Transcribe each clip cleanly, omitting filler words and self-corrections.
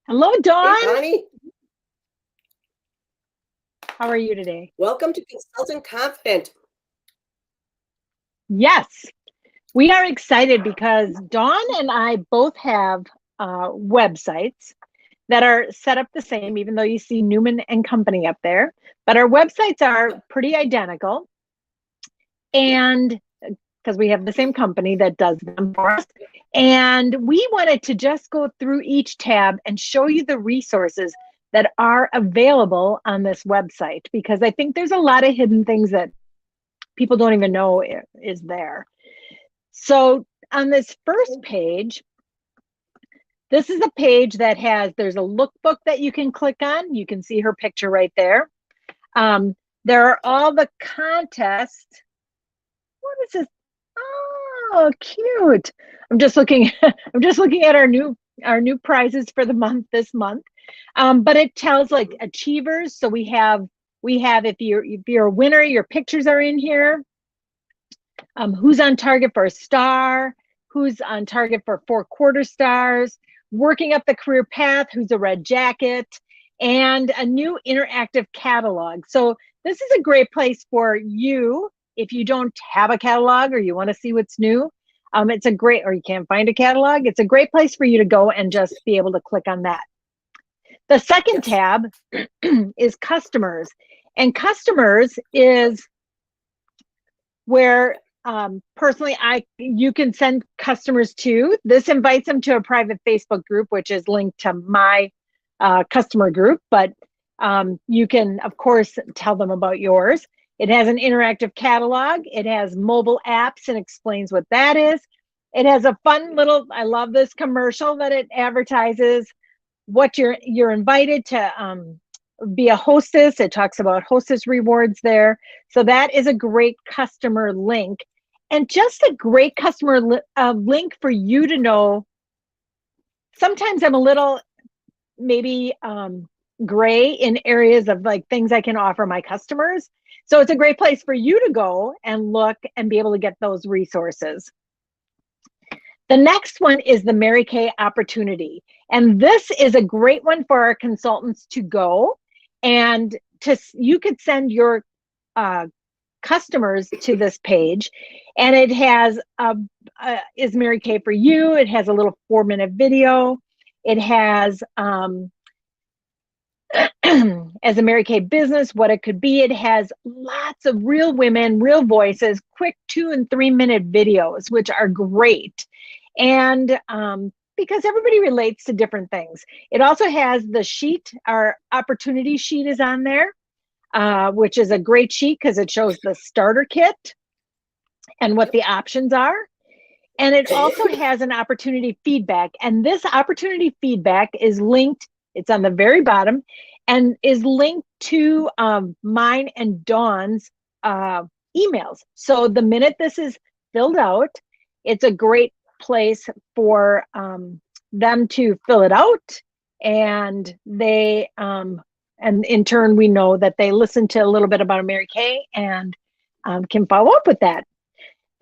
Hello, Hey, Dawn. Connie. How are you today? Welcome to Consultant Confident. Yes, we are excited because Dawn and I both have websites that are set up the same, even though you see Newman and Company up there. But our websites are pretty identical. And because we have the same company that does them for us. And we wanted to just go through each tab and show you the resources that are available on this website, because I think there's a lot of hidden things that people don't even know is there. So on this first page, this is a page that there's a lookbook that you can click on. You can see her picture right there. There are all the contests. What is this? Oh, cute. I'm just looking at our new prizes for the month this month. But it tells like achievers. So we have if you're a winner, your pictures are in here. Who's on target for a star, who's on target for 4/4 stars, working up the career path, who's a red jacket, and a new interactive catalog. So this is a great place for you if you don't have a catalog or you want to see what's new. It's a great, or you can't find a catalog, it's a great place for you to go and just be able to click on that. The second tab is customers, and customers is where personally you can send customers to. This invites them to a private Facebook group, which is linked to my customer group, but you can of course tell them about yours. It has an interactive catalog, it has mobile apps and explains what that is. It has a fun little, I love this commercial that it advertises what you're invited to be a hostess. It talks about hostess rewards there. So that is a great customer link, and just a great customer link for you to know. Sometimes I'm a little maybe gray in areas of like things I can offer my customers. So it's a great place for you to go and look and be able to get those resources. The next one is the Mary Kay opportunity. And this is a great one for our consultants to go and you could send your customers to this page, and it has is Mary Kay for you. It has a little 4-minute video. It has as a Mary Kay business, what it could be. It has lots of real women, real voices, quick 2 and 3 minute videos, which are great. And because everybody relates to different things. It also has the sheet, our opportunity sheet is on there, which is a great sheet because it shows the starter kit and what the options are. And it also has an opportunity feedback. And this opportunity feedback is linked, it's on the very bottom, and is linked to mine and Dawn's emails. So the minute this is filled out, it's a great place for them to fill it out, and they and in turn we know that they listened to a little bit about Mary Kay and can follow up with that.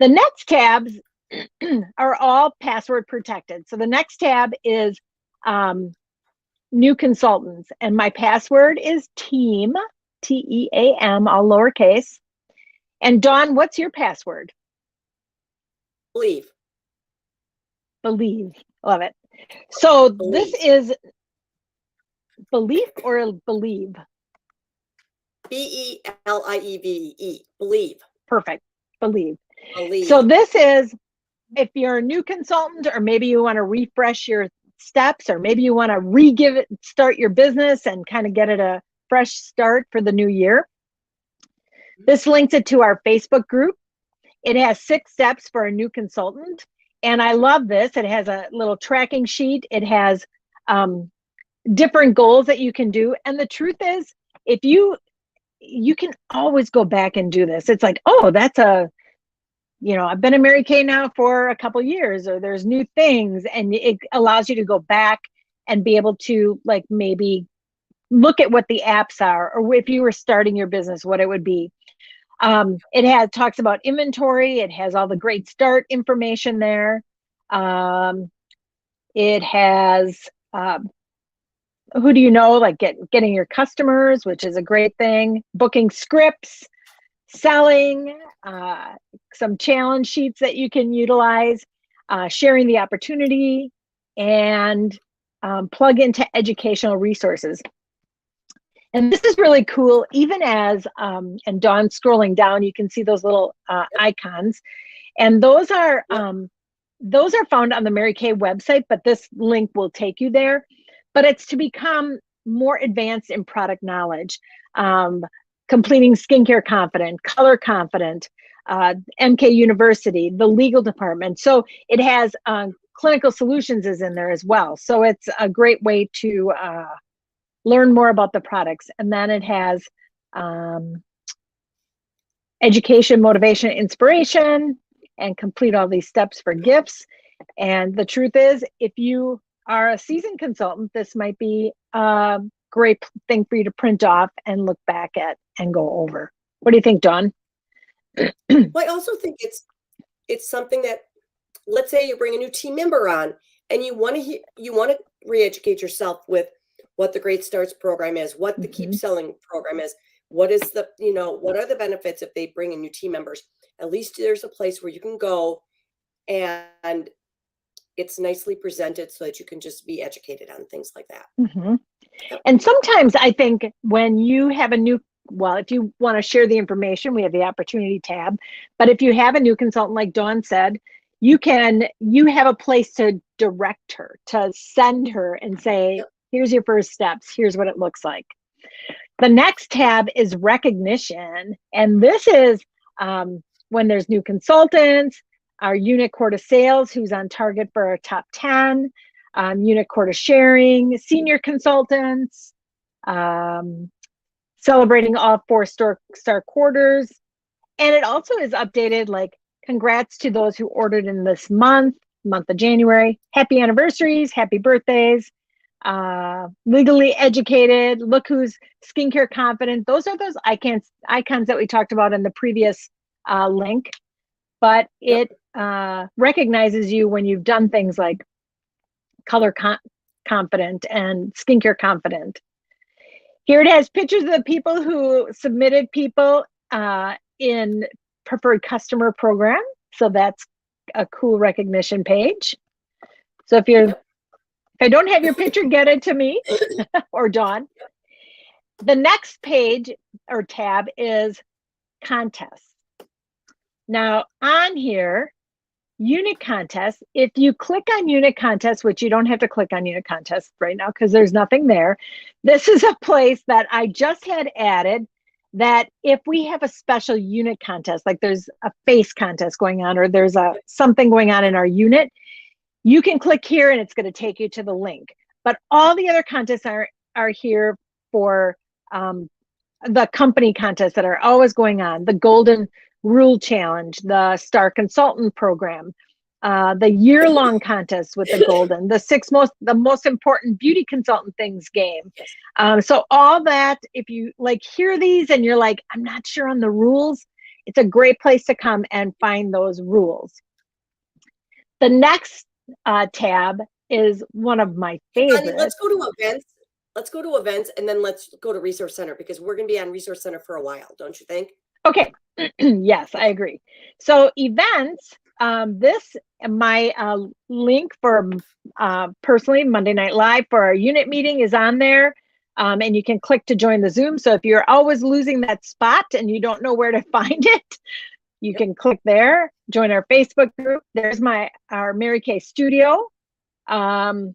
The next tabs are all password protected. So the next tab is new consultants, and my password is TEAM, TEAM, all lowercase. And Dawn, what's your password? Believe. Believe. Love it. So believe. This is belief or believe? BELIEVE. Believe. Perfect. Believe. So this is if you're a new consultant, or maybe you want to refresh your steps, or maybe you want to start your business and kind of get it a fresh start for the new year. This links it to our Facebook group. It has 6 steps for a new consultant. And I love this. It has a little tracking sheet. It has different goals that you can do. And the truth is, if you can always go back and do this. It's like, oh, that's I've been a Mary Kay now for a couple years, or there's new things, and it allows you to go back and be able to like maybe look at what the apps are, or if you were starting your business, what it would be. It talks about inventory. It has all the great start information there. It has who do you know, like getting your customers, which is a great thing, booking scripts, selling, some challenge sheets that you can utilize, sharing the opportunity, and plug into educational resources. And this is really cool, even as, and Dawn scrolling down, you can see those little icons. And those are found on the Mary Kay website, but this link will take you there. But it's to become more advanced in product knowledge, completing Skincare Confident, Color Confident, MK University, the legal department. So it has clinical solutions is in there as well. So it's a great way to learn more about the products. And then it has education, motivation, inspiration, and complete all these steps for gifts. And the truth is, if you are a seasoned consultant, this might be a great thing for you to print off and look back at and go over. What do you think, Dawn? Well, I also think it's something that, let's say you bring a new team member on and you want to re-educate yourself with what the Great Starts program is, what the Keep Selling program is, what is the, what are the benefits if they bring in new team members? At least there's a place where you can go and it's nicely presented so that you can just be educated on things like that. And sometimes I think when you have a new, well, if you want to share the information, we have the opportunity tab. But if you have a new consultant, like Dawn said, you have a place to direct her, to send her and say, here's your first steps. Here's what it looks like. The next tab is recognition. And this is when there's new consultants, our unit quota sales, who's on target for our top 10, unit quota sharing, senior consultants, celebrating all 4-star quarters. And it also is updated, like, congrats to those who ordered in this month of January. Happy anniversaries, happy birthdays, legally educated, look who's skincare confident. Those are those icons that we talked about in the previous link. But it recognizes you when you've done things like color confident and skincare confident. Here it has pictures of the people who submitted people in preferred customer program. So that's a cool recognition page. So if I don't have your picture, get it to me or Dawn. The next page or tab is contests. Now on here, unit contests, if you click on unit contests, which you don't have to click on unit contests right now because there's nothing there. This is a place that I just had added that if we have a special unit contest, like there's a face contest going on or there's something going on in our unit, you can click here and it's going to take you to the link. But all the other contests are here for the company contests that are always going on, the Golden Rule Challenge, the Star Consultant Program, the year-long contest with the Golden, the most important beauty consultant things game. So all that, if you hear these and you're like, I'm not sure on the rules, it's a great place to come and find those rules. The next tab is one of my favorites. Let's go to events. Let's go to events and then let's go to Resource Center because we're going to be on Resource Center for a while, don't you think? Okay. Yes, I agree. So events, my link for personally Monday Night Live for our unit meeting is on there. And you can click to join the Zoom. So if you're always losing that spot and you don't know where to find it, you can click there, join our Facebook group. There's our Mary Kay Studio. And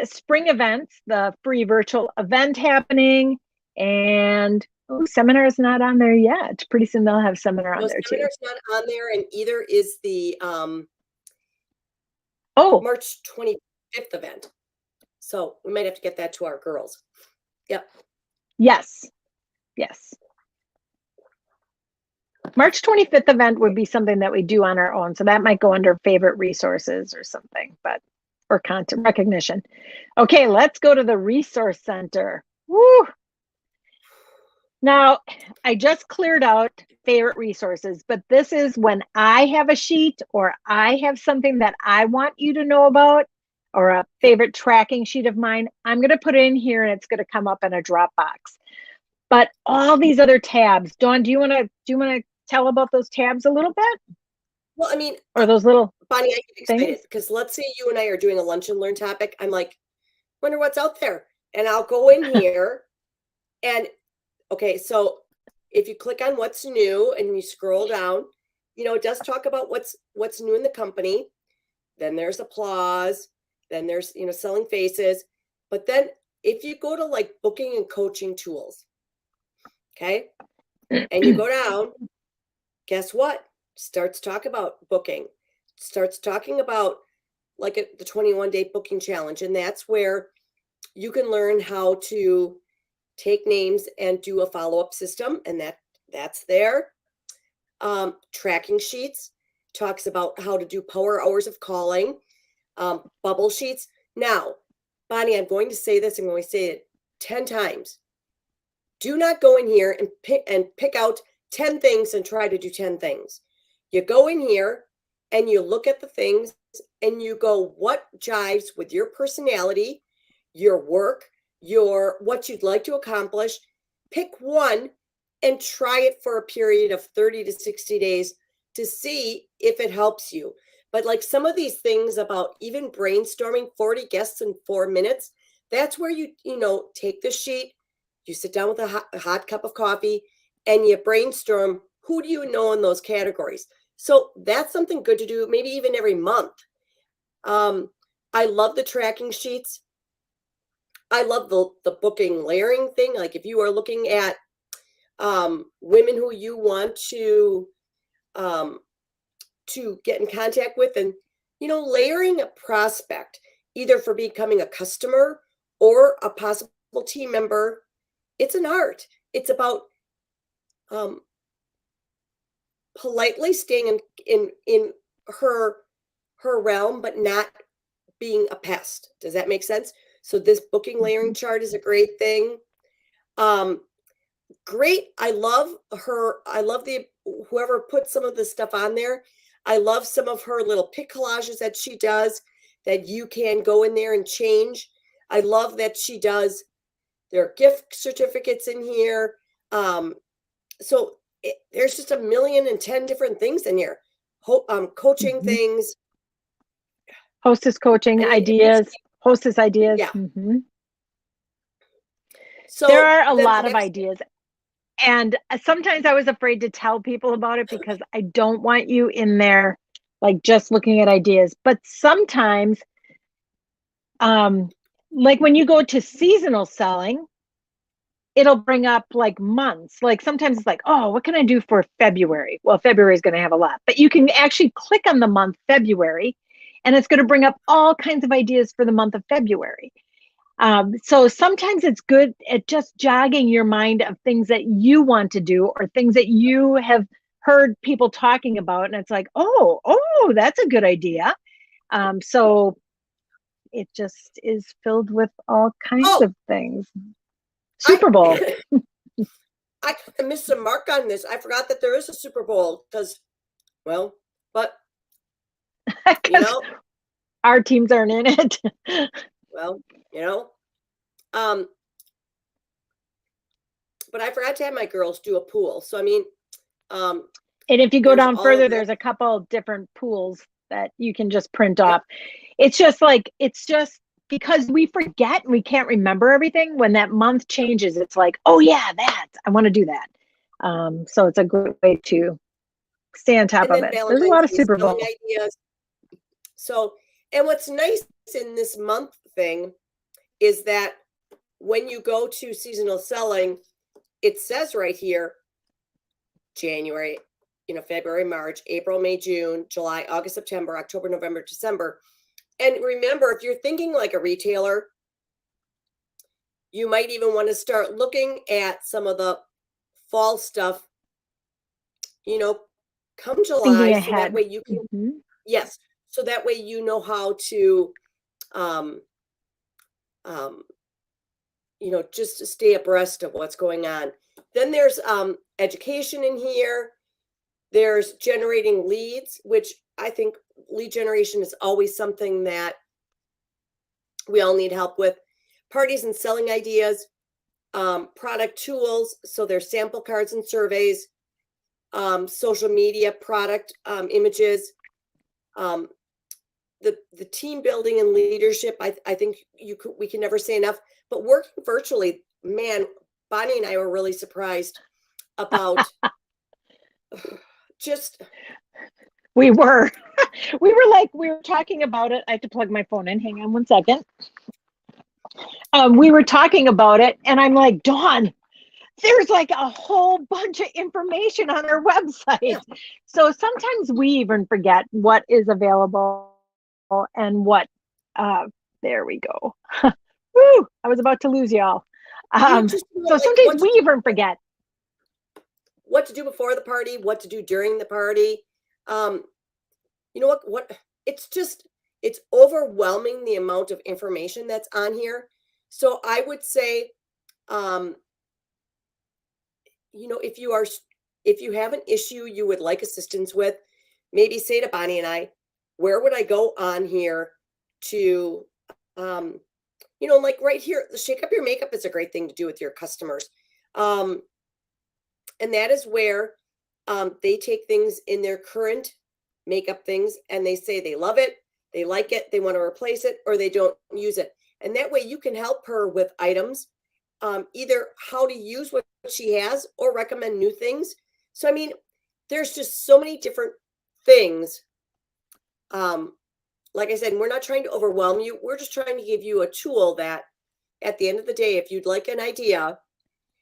spring events, the free virtual event happening, and seminar is not on there yet. Pretty soon they'll have seminar on there too. Seminar's not on there, and either is the March 25th event. So we might have to get that to our girls. Yep. Yes. March 25th event would be something that we do on our own. So that might go under favorite resources or something, or content recognition. Okay, let's go to the Resource Center. Woo! Now, I just cleared out favorite resources, but this is when I have a sheet or I have something that I want you to know about. or a favorite tracking sheet of mine, I'm going to put it in here and it's going to come up in a Dropbox. But all these other tabs, Dawn, do you want to tell about those tabs a little bit? Well, I mean, Or those little Bonnie, I get excited things? because let's say you and I are doing a lunch and learn topic. I'm like, wonder what's out there. And I'll go in here and okay, so if you click on what's new and you scroll down, it does talk about what's new in the company. Then there's applause. Then there's, selling faces. But then if you go to like booking and coaching tools, okay, and you go down, guess what? Starts talk about booking, starts talking about like the 21-day booking challenge. And that's where you can learn how to take names and do a follow-up system. And that's there. Tracking sheets talks about how to do power hours of calling, bubble sheets. Now, Bonnie, I'm going to say this. I'm going to say it 10 times. Do not go in here and pick out 10 things and try to do 10 things. You go in here and you look at the things and you go, what jives with your personality, your work, what you'd like to accomplish. Pick one and try it for a period of 30 to 60 days to see if it helps you. But like some of these things about even brainstorming 40 guests in 4 minutes, that's where you take the sheet, you sit down with a hot cup of coffee and you brainstorm, who do you know in those categories? So that's something good to do, maybe even every month. I love the tracking sheets. I love the booking layering thing. Like if you are looking at women who you want to get in contact with, and layering a prospect either for becoming a customer or a possible team member, it's an art. It's about politely staying in her realm but not being a pest. Does that make sense? So this booking layering chart is a great thing. Great. I love whoever put some of the stuff on there. I love some of her little pic collages that she does that you can go in there and change. I love that she does their gift certificates in here. So there's just 1,010,000 different things in here. Coaching things. Hostess coaching ideas, hostess ideas. Yeah. So there are a lot of ideas. And sometimes I was afraid to tell people about it because I don't want you in there like just looking at ideas. But sometimes, like when you go to seasonal selling, it'll bring up like months. Like sometimes it's like, oh, what can I do for February? Well, February is going to have a lot. But you can actually click on the month February, and it's going to bring up all kinds of ideas for the month of February. So sometimes it's good at just jogging your mind of things that you want to do or things that you have heard people talking about. And it's like, oh, that's a good idea. So it just is filled with all kinds of things. Super Bowl. I missed the mark on this. I forgot that there is a Super Bowl because, well, but, our teams aren't in it. Well, but I forgot to have my girls do a pool. So, I mean, and if you go down further, there's a couple different pools that you can just print off. It's just because we forget and we can't remember everything. When that month changes, it's like, oh yeah, I want to do that. So it's a great way to stay on top of it. There's a lot of Super Bowl ideas. So, and what's nice in this month thing is that when you go to seasonal selling, it says right here, January, February, March, April, May, June, July, August, September, October, November, December. And remember, if you're thinking like a retailer, you might even want to start looking at some of the fall stuff, come July. So that way you can, yes. So that way you know how to, just to stay abreast of what's going on. Then there's education in here. There's generating leads, which I think lead generation is always something that We all need help with parties and selling ideas, product tools. So there's sample cards and surveys, social media, product images, the team building and leadership. I think we can never say enough. But working virtually, man, Bonnie and I were really surprised about just. We were we were talking about it. I have to plug my phone in. Hang on one second. We were talking about it, and I'm like, Dawn, there's like a whole bunch of information on our website. Yeah. So sometimes we even forget what is available and what. There we go. Woo! I was about to lose y'all. So sometimes we even forget what to do before the party, what to do during the party. You know what it's overwhelming, the amount of information that's on here. So I would say, you know, if you have an issue you would like assistance with, maybe say to Bonnie and I, where would I go on here to, you know, like right here, the Shake Up Your Makeup is a great thing to do with your customers. And that is where they take things in their current makeup things and they say they love it, they like it, they want to replace it, or they don't use it. And that way you can help her with items, either how to use what she has or recommend new things. So, I mean, there's just so many different things. Like I said, we're not trying to overwhelm you. We're just trying to give you a tool that at the end of the day, if you'd like an idea,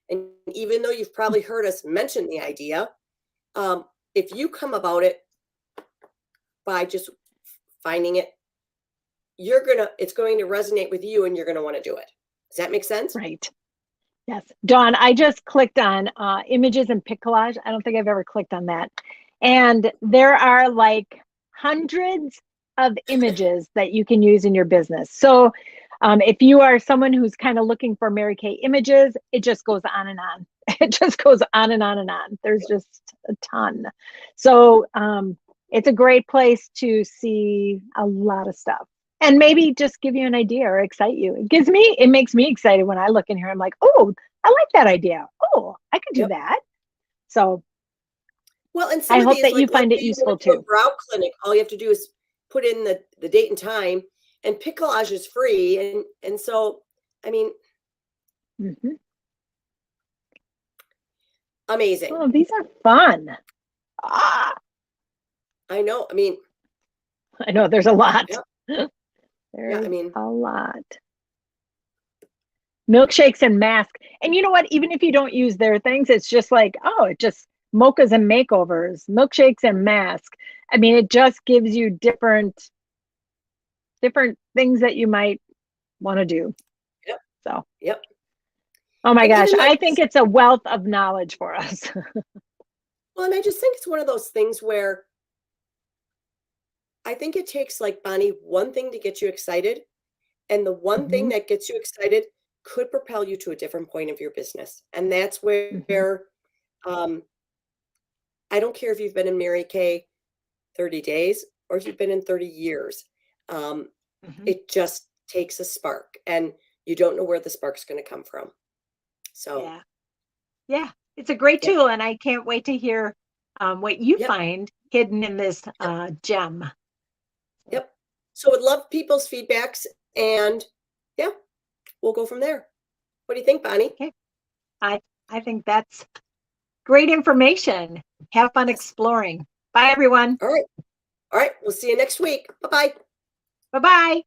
and even though you've probably heard us mention the idea, if you come about it by just finding it, it's going to resonate with you and you're going to want to do it. Does that make sense? Right. Yes. Dawn, I just clicked on images and pic collage. I don't think I've ever clicked on that. And there are like hundreds of images that you can use in your business. So if you are someone who's kind of looking for Mary Kay images, it just goes on and on. It just goes on and on and on. There's just a ton. So it's a great place to see a lot of stuff and maybe just give you an idea or excite you. It makes me excited when I look in here. I'm like, oh, I like that idea. Oh, I could do that. So well, and I hope that you find it useful too. Brow clinic, all you have to do is put in the date and time, and pic collage is free. And so, I mean, amazing. Oh, these are fun. I know. I mean, I know there's a lot. Yeah. There's a lot. Milkshakes and mask. And you know what? Even if you don't use their things, it's just like, oh, it just mochas and makeovers, milkshakes and mask. I mean, it just gives you different things that you might want to do. Yep. So. Yep. Oh my gosh, I think it's a wealth of knowledge for us. Well, and I just think it's one of those things where I think it takes, like, Bonnie, one thing to get you excited, and the one thing that gets you excited could propel you to a different point of your business. And that's where I don't care if you've been in Mary Kay 30 days or if you've been in 30 years. It just takes a spark, and you don't know where the spark's going to come from. So yeah, it's a great tool, and I can't wait to hear what you find hidden in this gem. Yep. So I'd love people's feedbacks, and we'll go from there. What do you think, Bonnie? Okay. I think that's great information. Have fun exploring. Bye, everyone. All right. We'll see you next week. Bye-bye. Bye-bye.